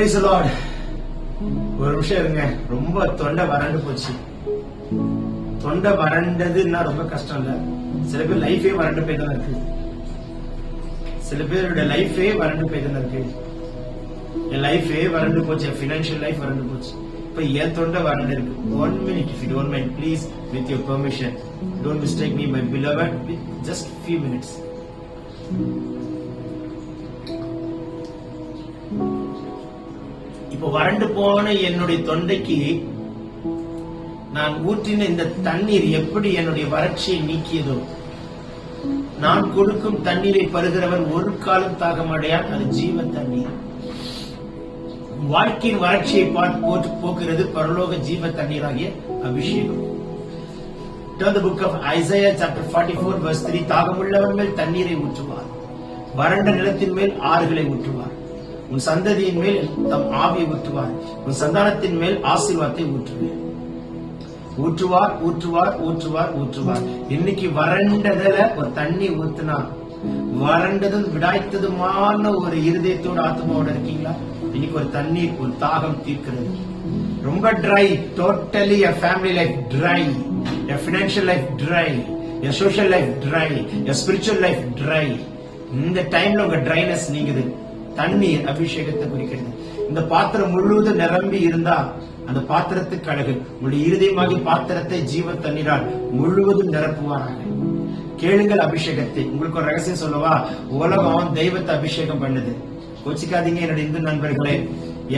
Praise the Lord. ஒரு நிமிஷம் இருங்க. ரொம்ப தொண்டை வறண்டு போச்சு. தொண்டை வறண்டதுன்னா ரொம்ப கஷ்டம் இல்ல. சில பேர் லைஃபே வறண்டு போய்தான் இருக்கு. சில பேருடைய லைஃபே வறண்டு போய்தான் இருக்கு. என் லைஃபே வறண்டு போச்சு. என் ஃபினான்ஷியல் லைஃப் வறண்டு போச்சு. இப்ப என் தொண்டை வறண்டு இருக்கு. 1 minute if you don't mind, please, with your permission. Don't mistake me, my beloved, with just few minutes. இப்போ வறண்டு போன என்னுடைய தொண்டைக்கு நான் ஊற்றின இந்த தண்ணீர் எப்படி என்னுடைய வறட்சியை நீக்கியதோ, நான் கொடுக்கும் தண்ணீரை பருகிறவர் ஒரு காலம் தாகமடையார், அது ஜீவ தண்ணீர். வாழ்க்கையின் வறட்சியை போக்குகிறது பரலோக ஜீவ தண்ணீராகிய அபிஷேகம். Turn the book of Isaiah chapter 44 verse 3. தாகமுள்ளவன் மேல் தண்ணீரை ஊற்றுவார், வறண்ட நிலத்தின் மேல் ஆறுகளை ஊற்றுவார், உன் சந்ததியின் மேல் தம் ஆவியை ஊற்றுவார், உன் சந்தானத்தின் மேல் ஆசீர்வாதத்தை ஊற்றுவார். ஊற்றுவார் ஊற்றுவார் ஊற்றுவார் ஊற்றுவார். இன்னைக்கு வறண்டதுல ஒரு தண்ணி ஊத்துனா, வறண்டதும் விடாய்த்ததுமான ஒரு இருதயத்தோட ஆத்மாவோட இருக்கீங்களா? இன்னைக்கு ஒரு தண்ணீர், ஒரு தாகம் தீர்க்கிறது. ரொம்ப try, totally a family life dry, a financial life dry, a social life dry, a spiritual life dry. இந்த டைம்ல உங்க ட்ரைனஸ் நீங்குது. தண்ணீர் அபிஷேகத்தை குறிக்கிறது. இந்த பாத்திரம் முழுவதும் நிரம்பி இருந்தா அந்த பாத்திரத்துக்கு அழகு. உங்களுடைய இருதயமாகி பாத்திரத்தை ஜீவ தண்ணீரால் முழுவதும் நிரப்புவாராக. கேளுங்கள் அபிஷேகத்தை. உங்களுக்கு ஒரு ரகசியம் சொல்லவா? உலகம் தெய்வத்தை அபிஷேகம் பண்ணுது. கோச்சிக்காதீங்க என்னுடைய இந்து நண்பர்களே.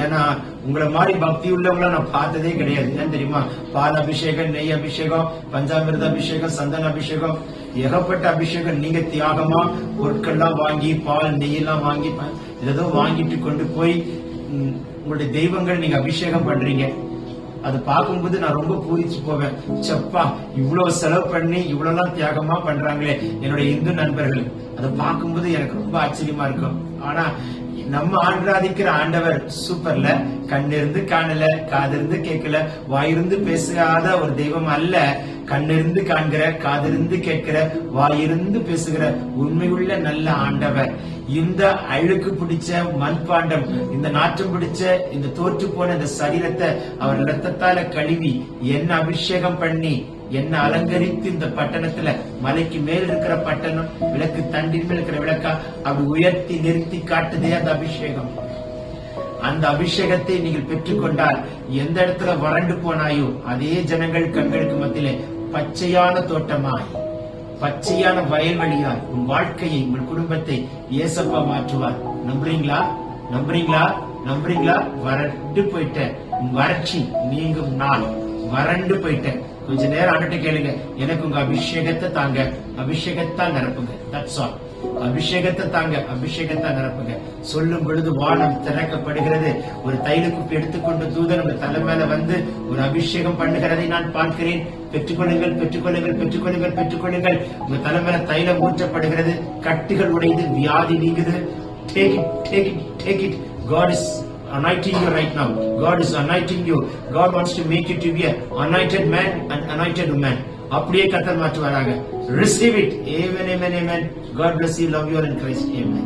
ஏன்னா உங்களை மாதிரி பக்தி உள்ளவங்கள நான் பார்த்ததே கிடையாது. ஏன் தெரியுமா? பால் அபிஷேகம், நெய் அபிஷேகம், பஞ்சாமிர்த அபிஷேகம், சந்தன அபிஷேகம், ஏகப்பட்ட அபிஷேகம். நீங்க தியாகமா பொருட்கள்லாம் வாங்கி, பால் நெய் எல்லாம் வாங்கி ஏதோ வாங்கிட்டு கொண்டு போய் உங்களுடைய தெய்வங்கள் நீங்க அபிஷேகம் பண்றீங்க. அது பார்க்கும்போது நான் ரொம்ப பூரிச்சு போவேன். சப்பா, இவ்வளவு செலவு பண்ணி இவ்வளவு தியாகமா பண்றாங்களே என்னுடைய இந்து நண்பர்கள். அதை பார்க்கும்போது எனக்கு ரொம்ப ஆச்சரியமா இருக்கும். ஆனா நம்ம ஆராதிக்கிற ஆண்டவர் சூப்பர்ல. கண்ணிருந்து காணல, காதிருந்து கேட்கல, வாயிருந்து பேசாத ஒரு தெய்வம் அல்ல. கண்ணிருந்து காண்கிற, காதிருந்து கேட்கிற, வாயிருந்து பேசுகிற உண்மையுள்ள நல்ல ஆண்டவர். இந்த அழுக்கு பிடிச்ச மண்பாண்டம், இந்த நாற்றம் பிடிச்ச இந்த தோற்று போன இந்த சரீரத்தை அவர் ரத்தத்தால கழுவி என்ன அபிஷேகம் பண்ணி என்ன அலங்கரித்து இந்த பட்டணத்துல மலைக்கு மேல் இருக்கிற பட்டணம் விளக்கு தண்டின் மேல் இருக்கிற விளக்கா அப்படி உயர்த்தி நிறுத்தி காட்டுதே அந்த அபிஷேகம். அந்த அபிஷேகத்தை நீங்கள் பெற்றுக்கொண்டால் எந்த இடத்துல வறண்டு போனாயோ அதே ஜனங்கள் கண்களுக்கு மத்தியிலே பச்சையான தோட்டமாய், பச்சையான வயல்வெளியாய் உன் வாழ்க்கையை, உங்கள் குடும்பத்தை ஏசப்பா மாற்றுவார். நம்புறீங்களா? நம்புறீங்களா? நம்புறீங்களா? வறண்டு போயிட்ட உன் வறட்சி நீங்கும் நாள். வறண்டு போயிட்ட கொஞ்ச நேரம் ஆண்டுட்டு கேளுங்க, எனக்கு உங்க அபிஷேகத்தை தாங்க, அபிஷேகத்தால் நிரப்புங்க. That's all. அபிஷேகத்தை தாங்க, அபிஷேகத்தால் நிரப்புங்க. சொல்லும் பொழுது வானம் திறக்கப்படுகிறது. ஒரு தைல குப்பி எடுத்துக்கொண்டு தூதன் உங்க தலை மேல வந்து ஒரு அபிஷேகம் பண்ணுகிறதை நான் பார்க்கிறேன். பெற்றுக்கொள்ளுங்கள், பெற்றுக்கொள்ளுங்கள், பெற்றுக்கொள்ளுங்கள், பெற்றுக்கொள்ளுங்கள். உங்க தலை மேல தைலம் ஊற்றப்படுகிறது. கட்டுகள் உடைந்து வியாதி நீங்குது. Take it, take it, take it. God is anointing you right now. God is anointing you. God wants to make you to be an anointed man and anointed woman. அப்படியே கர்த்தர் மாற்றுவாராக. Receive it. Amen, amen, amen. God bless you. Love you all in Christ. Amen.